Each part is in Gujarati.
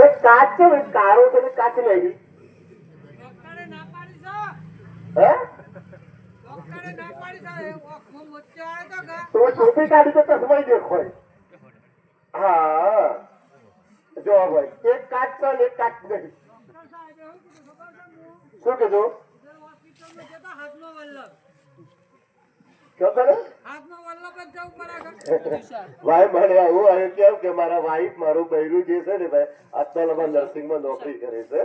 એક કાચ છે ને કાળો છે ને કાચ લઈ ડોક્ટરે ના પાડી હે છે ડોક્ટરે ના પાડી છે ઓખમાં મોચો આવ્યો તો કે તો ટોપી કાઢી તો ચશ્મા દેખાય હા જો ભાઈ એક કાચ છે ને એક કાચ નહીં ડોક્ટર સાહેબ એવું કીધું ખબર છે હું શું કીધું હોસ્પિટલમાં જતા હાથમાં વલ્લભ શું કરે હાથમાં વલ્લભ જ જવું પડે ભાઈ મને આવું આવે કેમ કે મારા વાઈફ મારું બૈરું જે છે ને ભાઈ આત્માલામાં નર્સિંગમાં નોકરી કરે છે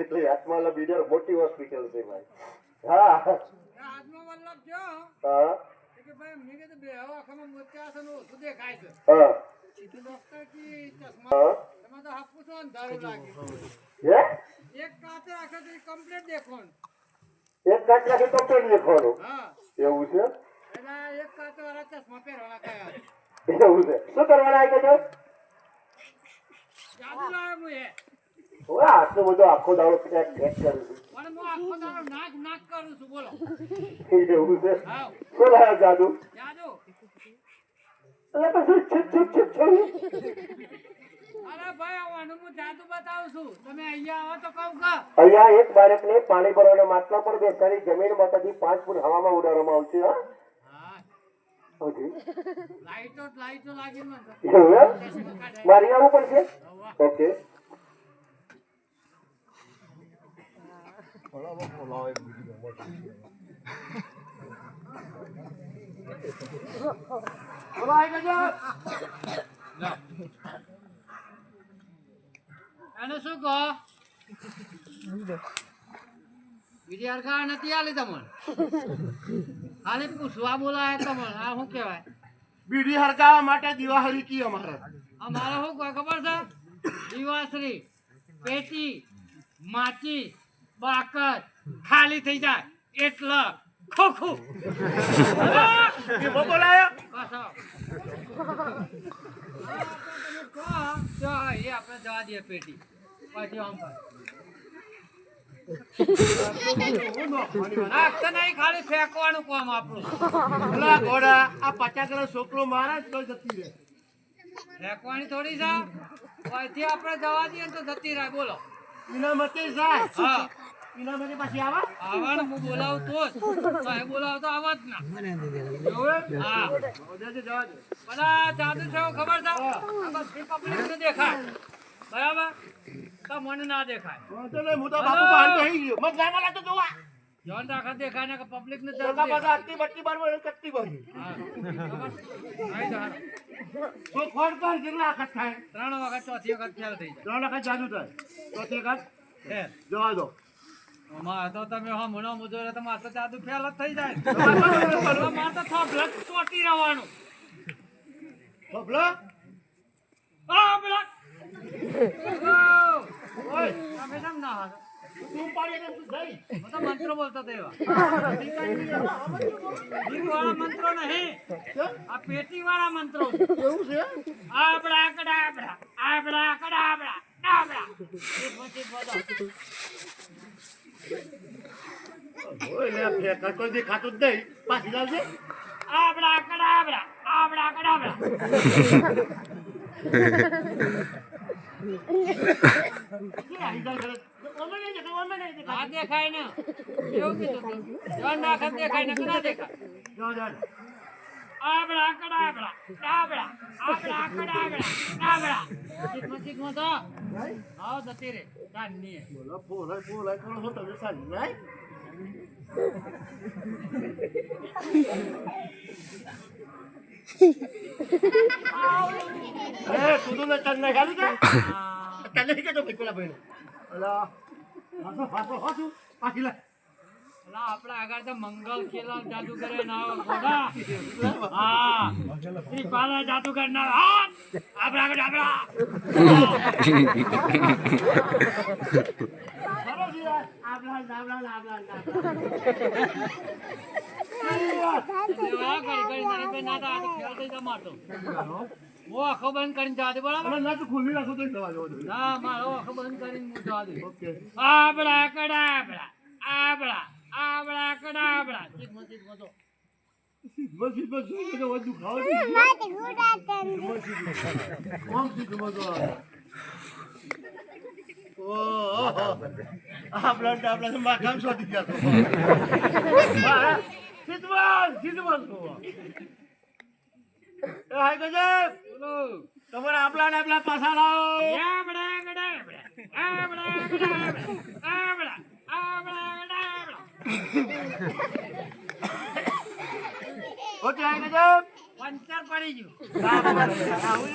એટલે આત્માલા બીજર મોટી હોસ્પિટલ છે ભાઈ હા હાથમાં વલ્લભ જો હા કે ભાઈ મેં કીધું બે આખામાં મોચા છે ને ઓછું દેખાય છે હા ડોક્ટર કી ચશ્મા હા એમાં તો હાપું છો અંધારું લાગે હે એક કાચે આખે તો કમ્પ્લીટ દેખવાનું એક કાચ નાખે તો પેન દેખવાનું હા એવું છે એટલે એક કાચે વાળા ચશ્મા પહેરવાના કયા એવું છે શું કરવાના આવી ગયો જાદુ લાવે હું એ ઓય આટલો બધો આખો દાડો ક્યાંક ચેક કરું છું પણ હું આખો દાડો નાક નાક કરું છું બોલો એવું છે હા શું લાયા જાદુ જાદુ એટલે પછી છીપ છીપ છીપ છીપ અરે ભાઈ આવવાનું હું જાદુ બતાવું છું તમે અહીંયા આવો તો કહું કા અહીંયા એક બાળકને પાણી ભરવાના માટલા પર બેસાડી જમીનમાંથી 5 ફૂટ હવામાં ઉડાડવામાં આવશે હા હા હજી લાઈટો લાગી મને એવું એમ? મારી આવવું પડશે ઓકે એને શું કહો બીજી હરખા નથી આલી તમને ખાલી પૂછવા બોલાય તમને આ શું કહેવાય બીડી હરગાવા માટે દિવાળી કી અમારે અમારે શું કહે ખબર છે દીવાશ્રી પેટી માચી બાકર ખાલી થઈ જાય એટલે ખોખું કેવો બોલાયો પાછો એ આપણે જવા દઈએ પેટી પછી આમ નાખતા નહીં ખાલી ફેંકવાનું કામ આપણું પેલા ઘોડા આ 50 છોકરો મારા જ તો જતી રહે ફેંકવાની થોડી છે અહીંથી આપણે જવા દઈએ ને તો જતી રહે બોલો એના મતે જાય હા એના મતે પછી આવા આવવાનું હું બોલાવું તો જ સાહેબ બોલાવ તો આવા જ ના હા બધા જાદુ છે ખબર છે પબ્લિક ને દેખાય બરાબર તો મને ના દેખાય હું તો બાપુ બહાર બેહી ગયો મત લાવા લાગતો જોવા જોન રાખા દેખાય ને કે પબ્લિક ને જોકા પાછા આટલી બટ્ટી બાર મને કટતી બની તો ખોડ પર કેટલા વખત થાય 3 વખત ચોથી વખત ફેલ થઈ 3 વખત જાદુ થાય ચોથી વખત જાય જવા દો અમાર તો તમે હા મનો મુજો તો માર તો જાદુ ફેલ જ થઈ જાય માર તો થોડું ચોટી રહેવાનું બબલો આ બલા ઓય તમે કેમ ના હાલો તું પાડી દે તું જઈ હું તો મંત્ર બોલતો હતો એવા ઈ વાળા મંત્રો નહીં આ પેટી વાળા મંત્રો એવું છે આબડા કડાબડા આબડા કડાબડા ડાબડા એ પછી બોલો ઓય લે ફેક કોઈ દી ખાતું જ નહીં પાછી લાવજે આબડા કડાબડા આબડા કડાબડા આ દેખાય ને એવું કીધું તું જોન નાખત દેખાય ને ના દેખાય આબડા કડાબડા ડાબડા આબડા કડાબડા ડાબડા ચીકમાં તો આવ જતી રે કાની બોલો બોલાય કોણ હો તમે સાલી નહીં એ તું તો તન ના ખાલી કે તને કે તો પેલા ભાઈ અલા પાછો હોતું પાછી લે અલા આપડા આગળ તો મંગલ ખેલા જાદુ કરે ના ગોડા હા શ્રી પાલા જાદુ કરનાર હા આપડા આપડા હું આખો બંધ કરીને જવા દે બરાબર ના મારો આખો બંધ કરીને હું જવા દે આબડા કડાબડા આબડા આબડા કડાબડા ચીકમાં તો વધુ ખાવ આપણા માથામાં શોધી જતો તમારે આપણા પાછા લાવો આબડા, આબડા, આબડા, આબડા, આબડા, આબડા, આબડા, આબડા. પંચર પડી ગયું આવું